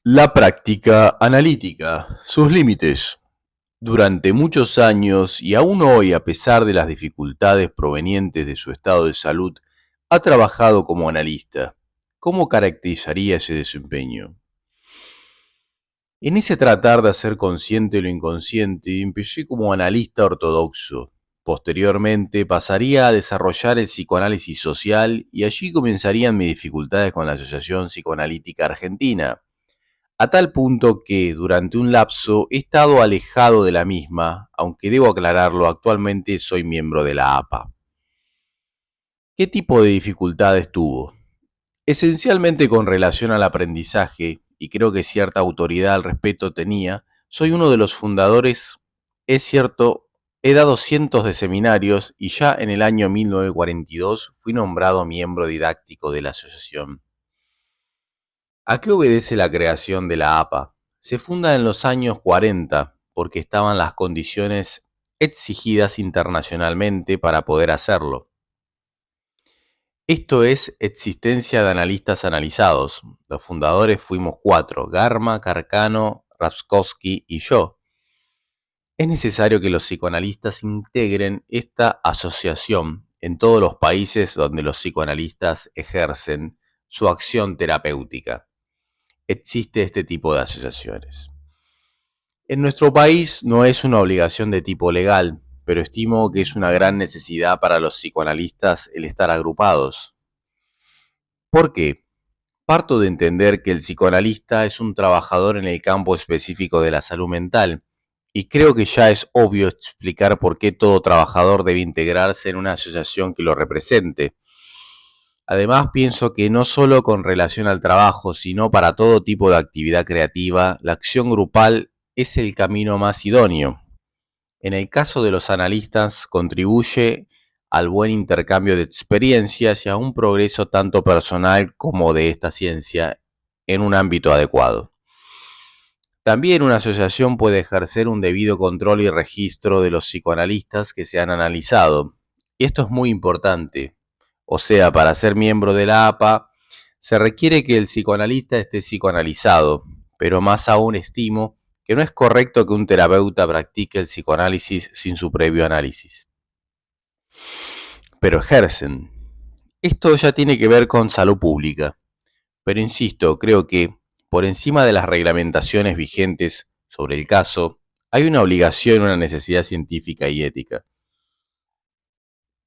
La práctica analítica, sus límites. Durante muchos años y aún hoy, a pesar de las dificultades provenientes de su estado de salud, ha trabajado como analista. ¿Cómo caracterizaría ese desempeño? En ese tratar de hacer consciente lo inconsciente, empecé como analista ortodoxo. Posteriormente pasaría a desarrollar el psicoanálisis social y allí comenzarían mis dificultades con la Asociación Psicoanalítica Argentina, a tal punto que durante un lapso he estado alejado de la misma, aunque debo aclararlo, actualmente soy miembro de la APA. ¿Qué tipo de dificultades tuvo? Esencialmente con relación al aprendizaje, y creo que cierta autoridad al respecto tenía, soy uno de los fundadores. Es cierto, he dado cientos de seminarios y ya en el año 1942 fui nombrado miembro didáctico de la asociación. ¿A qué obedece la creación de la APA? Se funda en los años 40 porque estaban las condiciones exigidas internacionalmente para poder hacerlo. Esto es existencia de analistas analizados. Los fundadores fuimos cuatro: Garma, Carcano, Rapskowski y yo. Es necesario que los psicoanalistas integren esta asociación en todos los países donde los psicoanalistas ejercen su acción terapéutica. Existe este tipo de asociaciones. En nuestro país no es una obligación de tipo legal, pero estimo que es una gran necesidad para los psicoanalistas el estar agrupados. ¿Por qué? Parto de entender que el psicoanalista es un trabajador en el campo específico de la salud mental, y creo que ya es obvio explicar por qué todo trabajador debe integrarse en una asociación que lo represente. Además, pienso que no solo con relación al trabajo, sino para todo tipo de actividad creativa, la acción grupal es el camino más idóneo. En el caso de los analistas, contribuye al buen intercambio de experiencias y a un progreso tanto personal como de esta ciencia en un ámbito adecuado. También una asociación puede ejercer un debido control y registro de los psicoanalistas que se han analizado. Y esto es muy importante. O sea, para ser miembro de la APA, se requiere que el psicoanalista esté psicoanalizado, pero más aún estimo que no es correcto que un terapeuta practique el psicoanálisis sin su previo análisis. Pero ejercen. Esto ya tiene que ver con salud pública. Pero insisto, creo que, por encima de las reglamentaciones vigentes sobre el caso, hay una obligación, una necesidad científica y ética.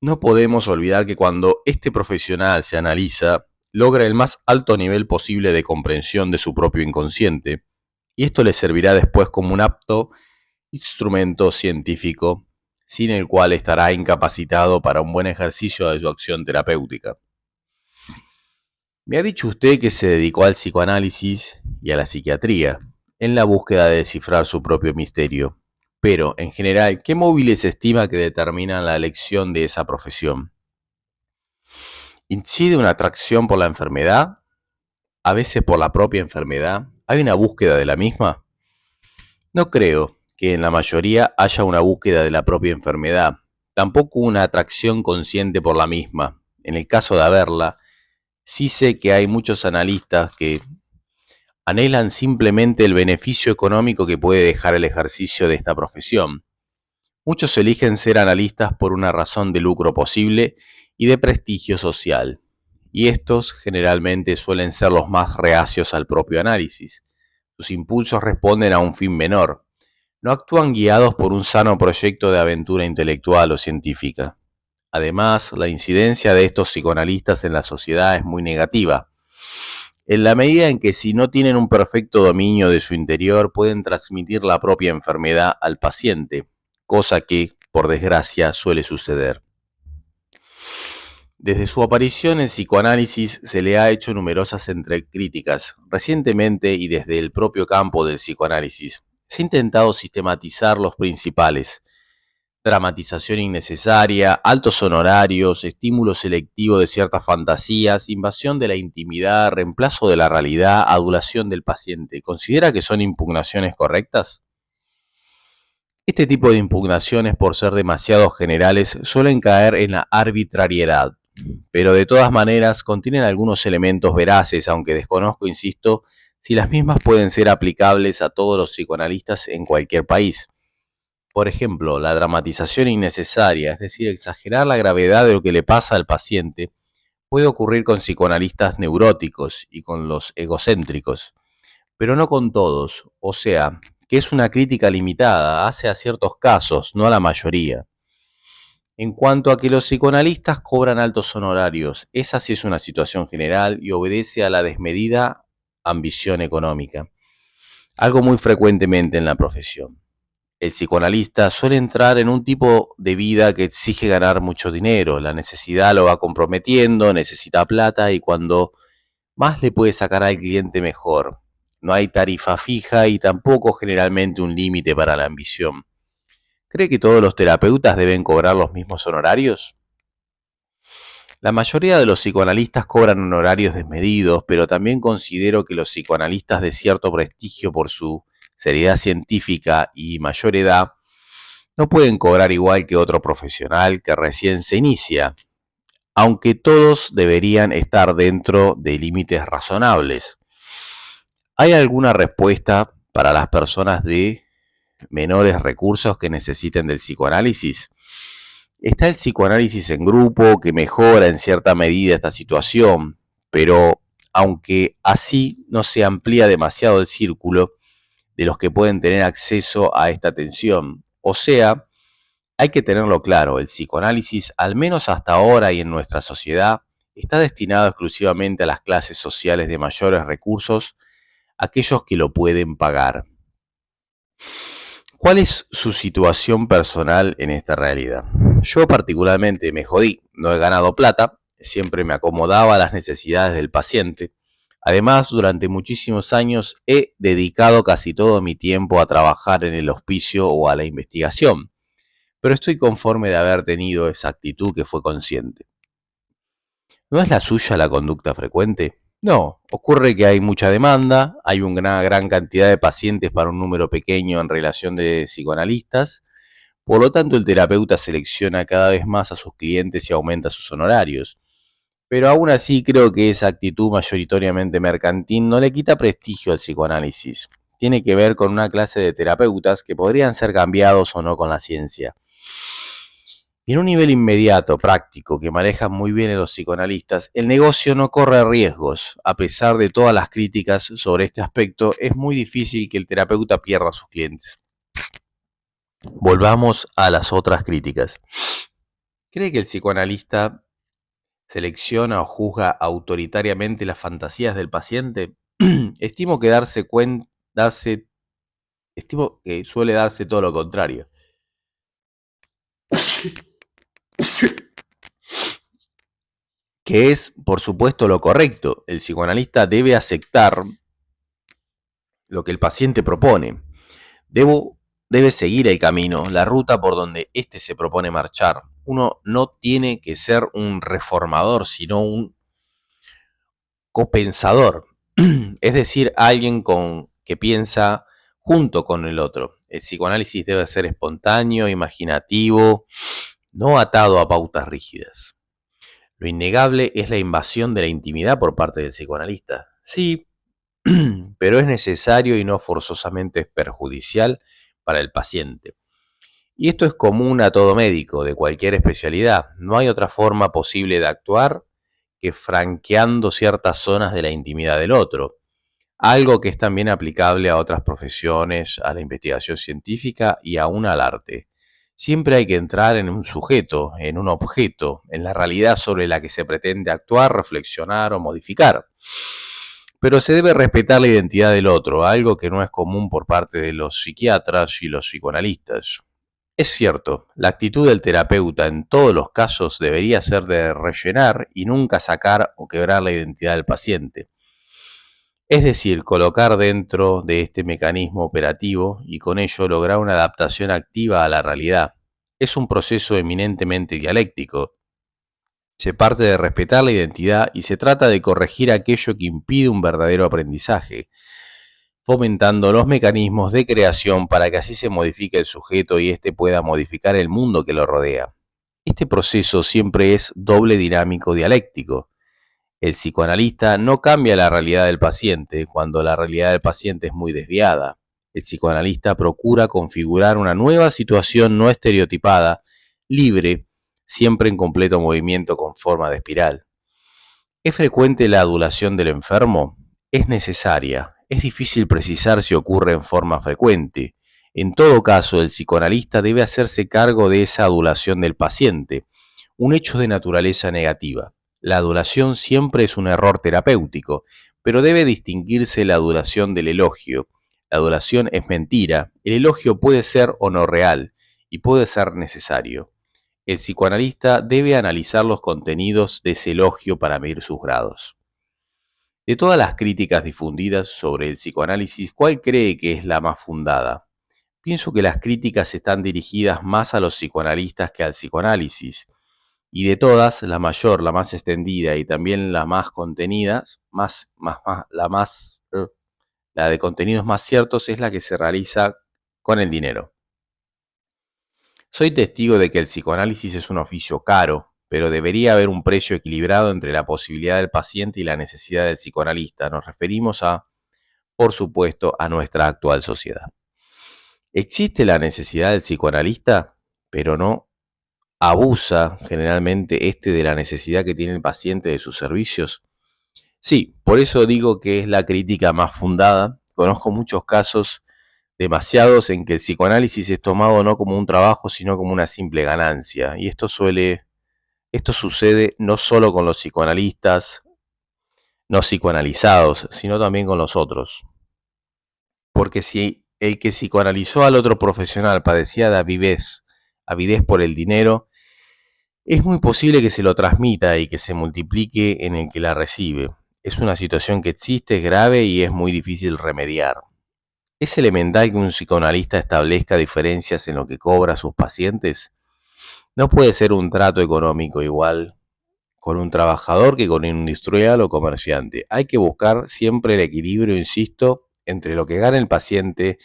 No podemos olvidar que cuando este profesional se analiza, logra el más alto nivel posible de comprensión de su propio inconsciente, y esto le servirá después como un apto instrumento científico, sin el cual estará incapacitado para un buen ejercicio de su acción terapéutica. Me ha dicho usted que se dedicó al psicoanálisis y a la psiquiatría, en la búsqueda de descifrar su propio misterio. Pero, en general, ¿qué móviles estima que determinan la elección de esa profesión? ¿Incide una atracción por la enfermedad? ¿A veces por la propia enfermedad? ¿Hay una búsqueda de la misma? No creo que en la mayoría haya una búsqueda de la propia enfermedad, tampoco una atracción consciente por la misma. En el caso de haberla, sí sé que hay muchos analistas que anhelan simplemente el beneficio económico que puede dejar el ejercicio de esta profesión. Muchos eligen ser analistas por una razón de lucro posible y de prestigio social, y estos generalmente suelen ser los más reacios al propio análisis. Sus impulsos responden a un fin menor, no actúan guiados por un sano proyecto de aventura intelectual o científica. Además, la incidencia de estos psicoanalistas en la sociedad es muy negativa, en la medida en que si no tienen un perfecto dominio de su interior pueden transmitir la propia enfermedad al paciente, cosa que, por desgracia, suele suceder. Desde su aparición en psicoanálisis se le ha hecho numerosas críticas. Recientemente y desde el propio campo del psicoanálisis se ha intentado sistematizar los principales: dramatización innecesaria, altos honorarios, estímulo selectivo de ciertas fantasías, invasión de la intimidad, reemplazo de la realidad, adulación del paciente. ¿Considera que son impugnaciones correctas? Este tipo de impugnaciones, por ser demasiado generales, suelen caer en la arbitrariedad, pero de todas maneras contienen algunos elementos veraces, aunque desconozco, insisto, si las mismas pueden ser aplicables a todos los psicoanalistas en cualquier país. Por ejemplo, la dramatización innecesaria, es decir, exagerar la gravedad de lo que le pasa al paciente, puede ocurrir con psicoanalistas neuróticos y con los egocéntricos, pero no con todos, o sea, que es una crítica limitada, hace a ciertos casos, no a la mayoría. En cuanto a que los psicoanalistas cobran altos honorarios, esa sí es una situación general y obedece a la desmedida ambición económica, algo muy frecuentemente en la profesión. El psicoanalista suele entrar en un tipo de vida que exige ganar mucho dinero, la necesidad lo va comprometiendo, necesita plata y cuando más le puede sacar al cliente mejor. No hay tarifa fija y tampoco generalmente un límite para la ambición. ¿Cree que todos los terapeutas deben cobrar los mismos honorarios? La mayoría de los psicoanalistas cobran honorarios desmedidos, pero también considero que los psicoanalistas de cierto prestigio por su seriedad científica y mayor edad no pueden cobrar igual que otro profesional que recién se inicia, aunque todos deberían estar dentro de límites razonables. ¿Hay alguna respuesta para las personas de menores recursos que necesiten del psicoanálisis? Está el psicoanálisis en grupo que mejora en cierta medida esta situación, pero aunque así no se amplía demasiado el círculo de los que pueden tener acceso a esta atención. O sea, hay que tenerlo claro, el psicoanálisis, al menos hasta ahora y en nuestra sociedad, está destinado exclusivamente a las clases sociales de mayores recursos, aquellos que lo pueden pagar. ¿Cuál es su situación personal en esta realidad? Yo particularmente me jodí, no he ganado plata, siempre me acomodaba a las necesidades del paciente. Además, durante muchísimos años he dedicado casi todo mi tiempo a trabajar en el hospicio o a la investigación, pero estoy conforme de haber tenido esa actitud que fue consciente. ¿No es la suya la conducta frecuente? No, ocurre que hay mucha demanda, hay una gran cantidad de pacientes para un número pequeño en relación de psicoanalistas, por lo tanto el terapeuta selecciona cada vez más a sus clientes y aumenta sus honorarios. Pero aún así creo que esa actitud mayoritariamente mercantil no le quita prestigio al psicoanálisis. Tiene que ver con una clase de terapeutas que podrían ser cambiados o no con la ciencia. Y en un nivel inmediato, práctico, que manejan muy bien los psicoanalistas, el negocio no corre riesgos. A pesar de todas las críticas sobre este aspecto, es muy difícil que el terapeuta pierda a sus clientes. Volvamos a las otras críticas. ¿Cree que el psicoanalista selecciona o juzga autoritariamente las fantasías del paciente? Estimo que suele darse todo lo contrario. Que es, por supuesto, lo correcto. El psicoanalista debe aceptar lo que el paciente propone. Debe seguir el camino, la ruta por donde éste se propone marchar. Uno no tiene que ser un reformador, sino un copensador, es decir, alguien que piensa junto con el otro. El psicoanálisis debe ser espontáneo, imaginativo, no atado a pautas rígidas. Lo innegable es la invasión de la intimidad por parte del psicoanalista. Sí, pero es necesario y no forzosamente perjudicial para el paciente. Y esto es común a todo médico de cualquier especialidad. No hay otra forma posible de actuar que franqueando ciertas zonas de la intimidad del otro, algo que es también aplicable a otras profesiones, a la investigación científica y aún al arte. Siempre hay que entrar en un sujeto, en un objeto, en la realidad sobre la que se pretende actuar, reflexionar o modificar. Pero se debe respetar la identidad del otro, algo que no es común por parte de los psiquiatras y los psicoanalistas. Es cierto, la actitud del terapeuta en todos los casos debería ser de rellenar y nunca sacar o quebrar la identidad del paciente. Es decir, colocar dentro de este mecanismo operativo y con ello lograr una adaptación activa a la realidad. Es un proceso eminentemente dialéctico. Se parte de respetar la identidad y se trata de corregir aquello que impide un verdadero aprendizaje, fomentando los mecanismos de creación para que así se modifique el sujeto y éste pueda modificar el mundo que lo rodea. Este proceso siempre es doble dinámico dialéctico. El psicoanalista no cambia la realidad del paciente cuando la realidad del paciente es muy desviada. El psicoanalista procura configurar una nueva situación no estereotipada, libre, siempre en completo movimiento con forma de espiral. ¿Es frecuente la adulación del enfermo? Es necesaria. Es difícil precisar si ocurre en forma frecuente. En todo caso, el psicoanalista debe hacerse cargo de esa adulación del paciente, un hecho de naturaleza negativa. La adulación siempre es un error terapéutico, pero debe distinguirse la adulación del elogio. La adulación es mentira, el elogio puede ser o no real, y puede ser necesario. El psicoanalista debe analizar los contenidos de ese elogio para medir sus grados. De todas las críticas difundidas sobre el psicoanálisis, ¿cuál cree que es la más fundada? Pienso que las críticas están dirigidas más a los psicoanalistas que al psicoanálisis. Y de todas, la mayor, la más extendida y también la más contenidas, la de contenidos más ciertos es la que se realiza con el dinero. Soy testigo de que el psicoanálisis es un oficio caro, pero debería haber un precio equilibrado entre la posibilidad del paciente y la necesidad del psicoanalista. Nos referimos por supuesto, a nuestra actual sociedad. Existe la necesidad del psicoanalista, pero no abusa generalmente de la necesidad que tiene el paciente de sus servicios. Sí, por eso digo que es la crítica más fundada. Conozco muchos casos, demasiados, en que el psicoanálisis es tomado no como un trabajo, sino como una simple ganancia. Y esto sucede no solo con los psicoanalistas no psicoanalizados, sino también con los otros. Porque si el que psicoanalizó al otro profesional padecía de avidez por el dinero, es muy posible que se lo transmita y que se multiplique en el que la recibe. Es una situación que existe, es grave y es muy difícil remediar. ¿Es elemental que un psicoanalista establezca diferencias en lo que cobra a sus pacientes? No puede ser un trato económico igual con un trabajador que con un industrial o comerciante. Hay que buscar siempre el equilibrio, insisto, entre lo que gana el paciente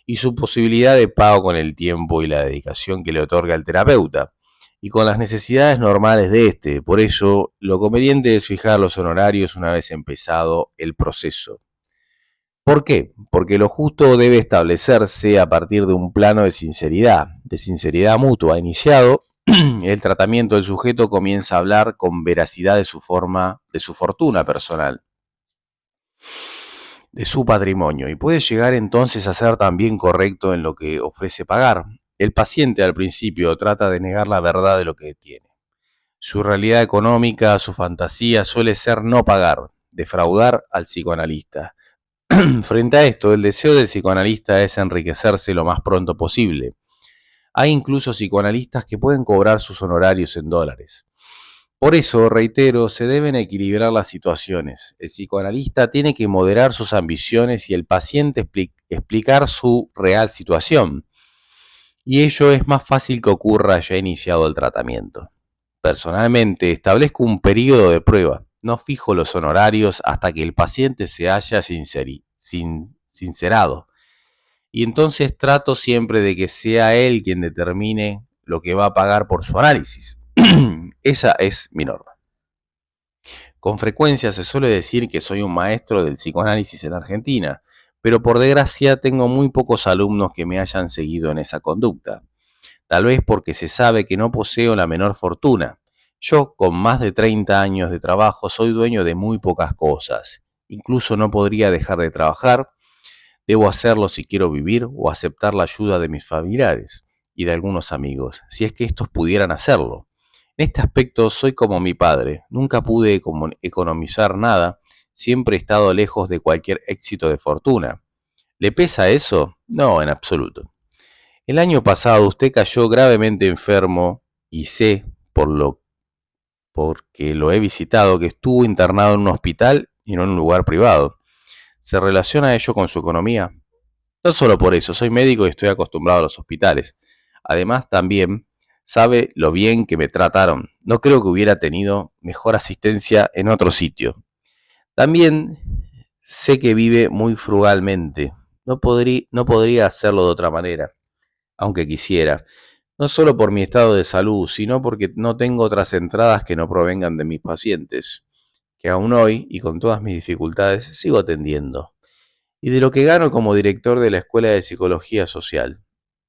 y su posibilidad de pago con el tiempo y la dedicación que le otorga el terapeuta, y con las necesidades normales de este. Por eso, lo conveniente es fijar los honorarios una vez empezado el proceso. ¿Por qué? Porque lo justo debe establecerse a partir de un plano de sinceridad mutua. Iniciado el tratamiento, del sujeto comienza a hablar con veracidad de su fortuna personal, de su patrimonio, y puede llegar entonces a ser también correcto en lo que ofrece pagar. El paciente al principio trata de negar la verdad de lo que tiene. Su realidad económica, su fantasía suele ser no pagar, defraudar al psicoanalista. Frente a esto, el deseo del psicoanalista es enriquecerse lo más pronto posible. Hay incluso psicoanalistas que pueden cobrar sus honorarios en dólares. Por eso, reitero, se deben equilibrar las situaciones. El psicoanalista tiene que moderar sus ambiciones y el paciente explicar su real situación. Y ello es más fácil que ocurra ya iniciado el tratamiento. Personalmente, establezco un periodo de prueba. No fijo los honorarios hasta que el paciente se haya sincerado. Y entonces trato siempre de que sea él quien determine lo que va a pagar por su análisis. Esa es mi norma. Con frecuencia se suele decir que soy un maestro del psicoanálisis en Argentina, pero por desgracia tengo muy pocos alumnos que me hayan seguido en esa conducta. Tal vez porque se sabe que no poseo la menor fortuna. Yo, con más de 30 años de trabajo, soy dueño de muy pocas cosas. Incluso no podría dejar de trabajar. Debo hacerlo si quiero vivir o aceptar la ayuda de mis familiares y de algunos amigos, si es que estos pudieran hacerlo. En este aspecto soy como mi padre. Nunca pude economizar nada. Siempre he estado lejos de cualquier éxito de fortuna. ¿Le pesa eso? No, en absoluto. El año pasado usted cayó gravemente enfermo y sé, porque lo he visitado, que estuvo internado en un hospital y no en un lugar privado. ¿Se relaciona ello con su economía? No solo por eso, soy médico y estoy acostumbrado a los hospitales. Además, también sabe lo bien que me trataron. No creo que hubiera tenido mejor asistencia en otro sitio. También sé que vive muy frugalmente. No podría hacerlo de otra manera, aunque quisiera. No solo por mi estado de salud, sino porque no tengo otras entradas que no provengan de mis pacientes, que aún hoy, y con todas mis dificultades, sigo atendiendo, y de lo que gano como director de la Escuela de Psicología Social.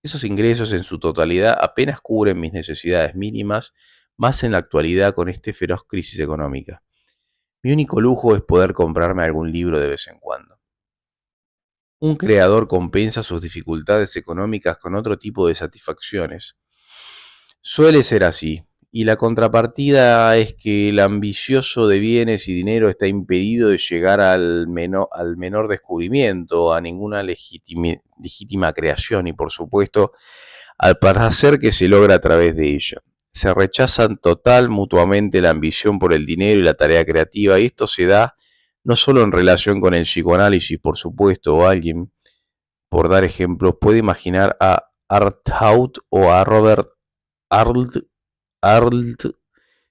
Esos ingresos en su totalidad apenas cubren mis necesidades mínimas, más en la actualidad con esta feroz crisis económica. Mi único lujo es poder comprarme algún libro de vez en cuando. Un creador compensa sus dificultades económicas con otro tipo de satisfacciones. Suele ser así, y la contrapartida es que el ambicioso de bienes y dinero está impedido de llegar al menor descubrimiento, a ninguna legítima creación y, por supuesto, al placer que se logra a través de ella. Se rechazan total mutuamente la ambición por el dinero y la tarea creativa, y esto se da no solo en relación con el psicoanálisis, por supuesto, o alguien, por dar ejemplos, puede imaginar a Artaud o a Robert Arlt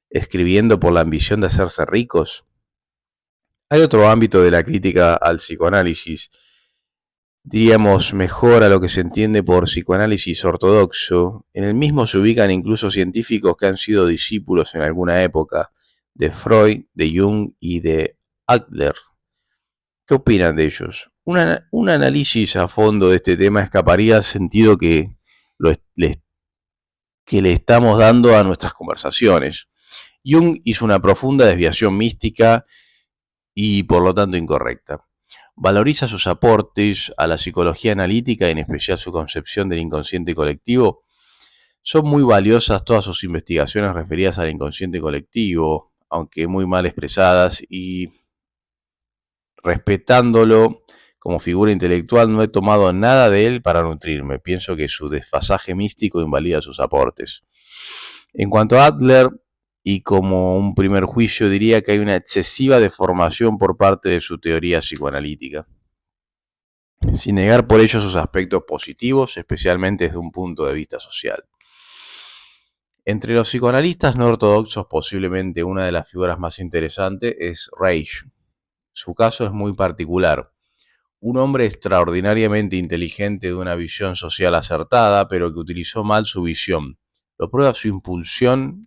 escribiendo por la ambición de hacerse ricos. Hay otro ámbito de la crítica al psicoanálisis, diríamos mejor a lo que se entiende por psicoanálisis ortodoxo. En el mismo se ubican incluso científicos que han sido discípulos en alguna época de Freud, de Jung y de Adler. ¿Qué opinan de ellos? Un análisis a fondo de este tema escaparía al sentido lo que le estamos dando a nuestras conversaciones. Jung hizo una profunda desviación mística y por lo tanto incorrecta. Valoriza sus aportes a la psicología analítica y en especial su concepción del inconsciente colectivo. Son muy valiosas todas sus investigaciones referidas al inconsciente colectivo, aunque muy mal expresadas, y respetándolo como figura intelectual no he tomado nada de él para nutrirme. Pienso que su desfasaje místico invalida sus aportes. En cuanto a Adler, y como un primer juicio diría que hay una excesiva deformación por parte de su teoría psicoanalítica, sin negar por ello sus aspectos positivos, especialmente desde un punto de vista social. Entre los psicoanalistas no ortodoxos, posiblemente una de las figuras más interesantes es Reich. Su caso es muy particular. Un hombre extraordinariamente inteligente de una visión social acertada, pero que utilizó mal su visión. Lo prueba su expulsión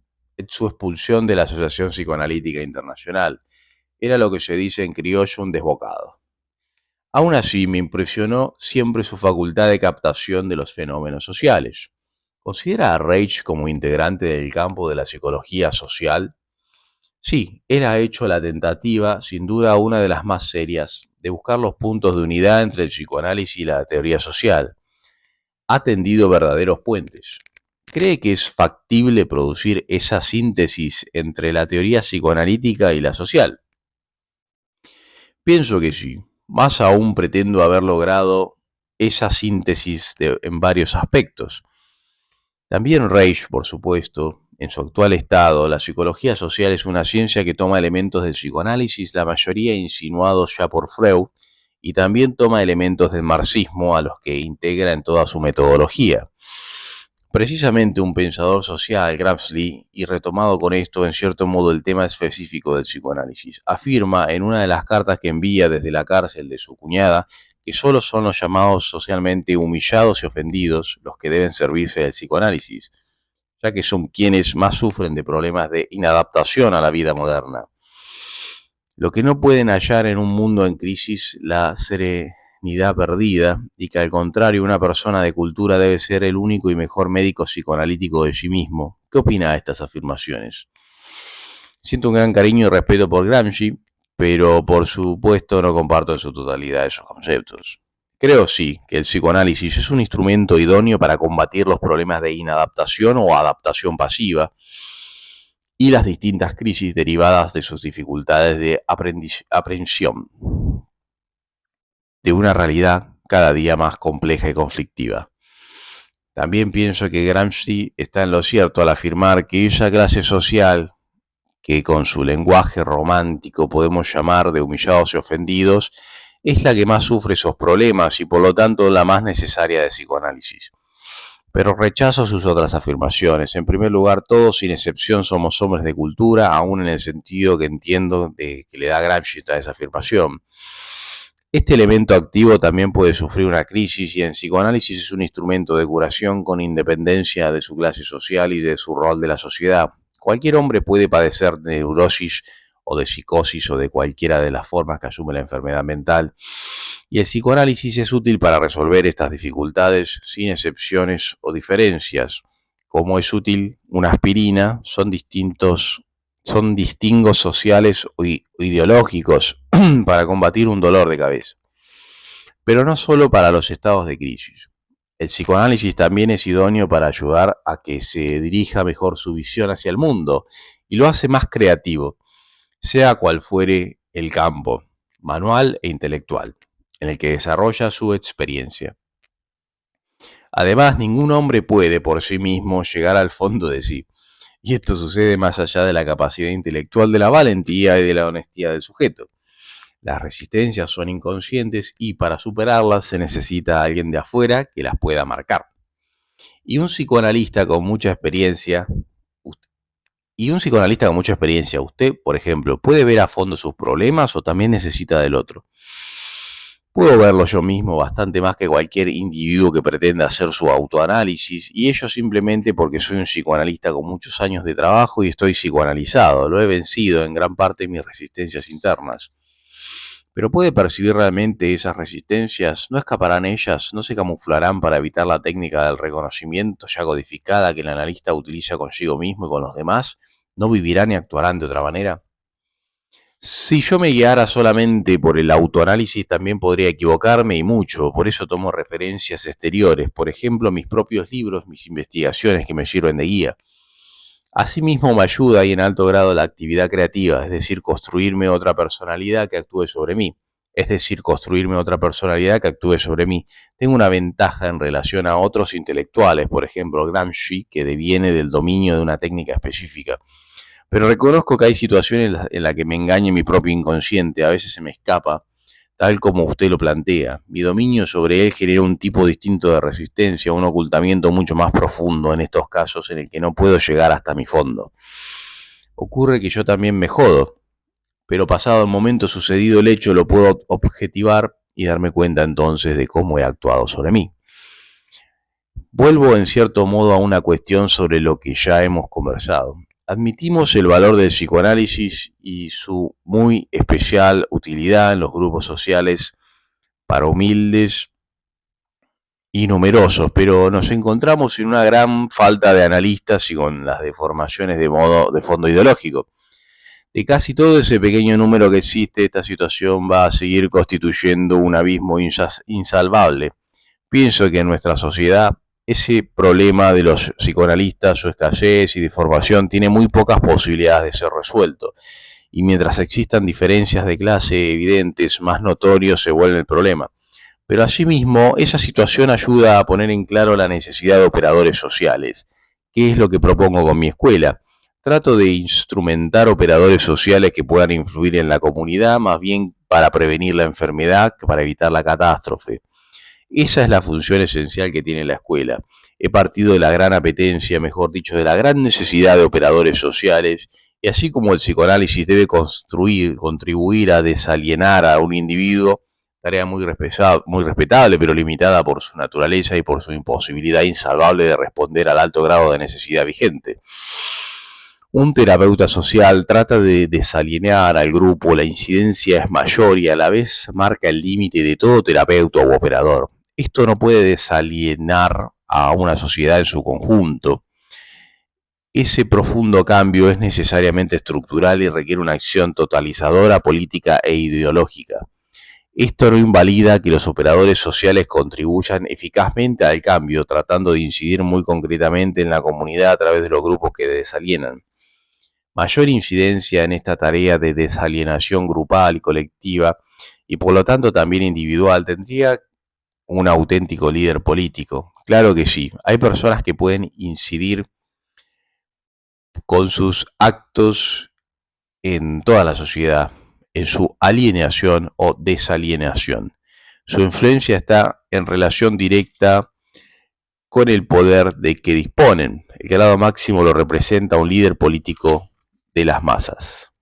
de la Asociación Psicoanalítica Internacional. Era lo que se dice en criollo un desbocado. Aún así, me impresionó siempre su facultad de captación de los fenómenos sociales. ¿Considera a Reich como integrante del campo de la psicología social? Sí, él ha hecho la tentativa, sin duda una de las más serias, de buscar los puntos de unidad entre el psicoanálisis y la teoría social. Ha tendido verdaderos puentes. ¿Cree que es factible producir esa síntesis entre la teoría psicoanalítica y la social? Pienso que sí. Más aún pretendo haber logrado esa síntesis en varios aspectos. También Reich, por supuesto, en su actual estado, la psicología social es una ciencia que toma elementos del psicoanálisis, la mayoría insinuados ya por Freud, y también toma elementos del marxismo a los que integra en toda su metodología. Precisamente un pensador social, Gramsci, y retomado con esto en cierto modo el tema específico del psicoanálisis, afirma en una de las cartas que envía desde la cárcel de su cuñada que solo son los llamados socialmente humillados y ofendidos los que deben servirse del psicoanálisis, ya que son quienes más sufren de problemas de inadaptación a la vida moderna. Lo que no pueden hallar en un mundo en crisis, la serenidad perdida, y que al contrario una persona de cultura debe ser el único y mejor médico psicoanalítico de sí mismo. ¿Qué opina de estas afirmaciones? Siento un gran cariño y respeto por Gramsci, pero por supuesto no comparto en su totalidad esos conceptos. Creo sí que el psicoanálisis es un instrumento idóneo para combatir los problemas de inadaptación o adaptación pasiva y las distintas crisis derivadas de sus dificultades de aprehensión de una realidad cada día más compleja y conflictiva. También pienso que Gramsci está en lo cierto al afirmar que esa clase social que con su lenguaje romántico podemos llamar de humillados y ofendidos, es la que más sufre esos problemas y por lo tanto la más necesaria de psicoanálisis. Pero rechazo sus otras afirmaciones. En primer lugar, todos sin excepción somos hombres de cultura, aún en el sentido que entiendo que le da Gramsci a esa afirmación. Este elemento activo también puede sufrir una crisis y en psicoanálisis es un instrumento de curación con independencia de su clase social y de su rol de la sociedad. Cualquier hombre puede padecer de neurosis o de psicosis o de cualquiera de las formas que asume la enfermedad mental. Y el psicoanálisis es útil para resolver estas dificultades sin excepciones o diferencias. Como es útil una aspirina, son distingos sociales o ideológicos para combatir un dolor de cabeza. Pero no solo para los estados de crisis. El psicoanálisis también es idóneo para ayudar a que se dirija mejor su visión hacia el mundo y lo hace más creativo, sea cual fuere el campo, manual e intelectual, en el que desarrolla su experiencia. Además, ningún hombre puede por sí mismo llegar al fondo de sí, y esto sucede más allá de la capacidad intelectual, de la valentía y de la honestidad del sujeto. Las resistencias son inconscientes y para superarlas se necesita alguien de afuera que las pueda marcar. Y un psicoanalista con mucha experiencia, usted, por ejemplo, puede ver a fondo sus problemas o también necesita del otro. Puedo verlo yo mismo bastante más que cualquier individuo que pretenda hacer su autoanálisis, y ello simplemente porque soy un psicoanalista con muchos años de trabajo y estoy psicoanalizado. Lo he vencido en gran parte mis resistencias internas. Pero ¿puede percibir realmente esas resistencias? ¿No escaparán ellas? ¿No se camuflarán para evitar la técnica del reconocimiento ya codificada que el analista utiliza consigo mismo y con los demás? ¿No vivirán y actuarán de otra manera? Si yo me guiara solamente por el autoanálisis, también podría equivocarme y mucho. Por eso tomo referencias exteriores, por ejemplo, mis propios libros, mis investigaciones que me sirven de guía. Asimismo, me ayuda y en alto grado la actividad creativa, es decir, construirme otra personalidad que actúe sobre mí. Tengo una ventaja en relación a otros intelectuales, por ejemplo, Gramsci, que deviene del dominio de una técnica específica. Pero reconozco que hay situaciones en las que me engaña mi propio inconsciente, a veces se me escapa, tal como usted lo plantea. Mi dominio sobre él genera un tipo distinto de resistencia, un ocultamiento mucho más profundo en estos casos en el que no puedo llegar hasta mi fondo. Ocurre que yo también me jodo, pero pasado el momento sucedido el hecho lo puedo objetivar y darme cuenta entonces de cómo he actuado sobre mí. Vuelvo en cierto modo a una cuestión sobre lo que ya hemos conversado. Admitimos el valor del psicoanálisis y su muy especial utilidad en los grupos sociales para humildes y numerosos, pero nos encontramos en una gran falta de analistas y con las deformaciones de fondo ideológico. De casi todo ese pequeño número que existe, esta situación va a seguir constituyendo un abismo insalvable. Pienso que en nuestra sociedad ese problema de los psicoanalistas, su escasez y deformación, tiene muy pocas posibilidades de ser resuelto. Y mientras existan diferencias de clase evidentes, más notorio se vuelve el problema. Pero asimismo, esa situación ayuda a poner en claro la necesidad de operadores sociales, que es lo que propongo con mi escuela. Trato de instrumentar operadores sociales que puedan influir en la comunidad, más bien para prevenir la enfermedad que para evitar la catástrofe. Esa es la función esencial que tiene la escuela. He partido de la gran apetencia, mejor dicho, de la gran necesidad de operadores sociales, y así como el psicoanálisis debe contribuir a desalienar a un individuo, tarea muy respetable, pero limitada por su naturaleza y por su imposibilidad insalvable de responder al alto grado de necesidad vigente. Un terapeuta social trata de desalienar al grupo, la incidencia es mayor y a la vez marca el límite de todo terapeuta u operador. Esto no puede desalienar a una sociedad en su conjunto. Ese profundo cambio es necesariamente estructural y requiere una acción totalizadora, política e ideológica. Esto no invalida que los operadores sociales contribuyan eficazmente al cambio, tratando de incidir muy concretamente en la comunidad a través de los grupos que desalienan. Mayor incidencia en esta tarea de desalienación grupal y colectiva, y por lo tanto también individual, tendría un auténtico líder político. Claro que sí, hay personas que pueden incidir con sus actos en toda la sociedad, en su alienación o desalienación. Su influencia está en relación directa con el poder de que disponen. El grado máximo lo representa un líder político de las masas.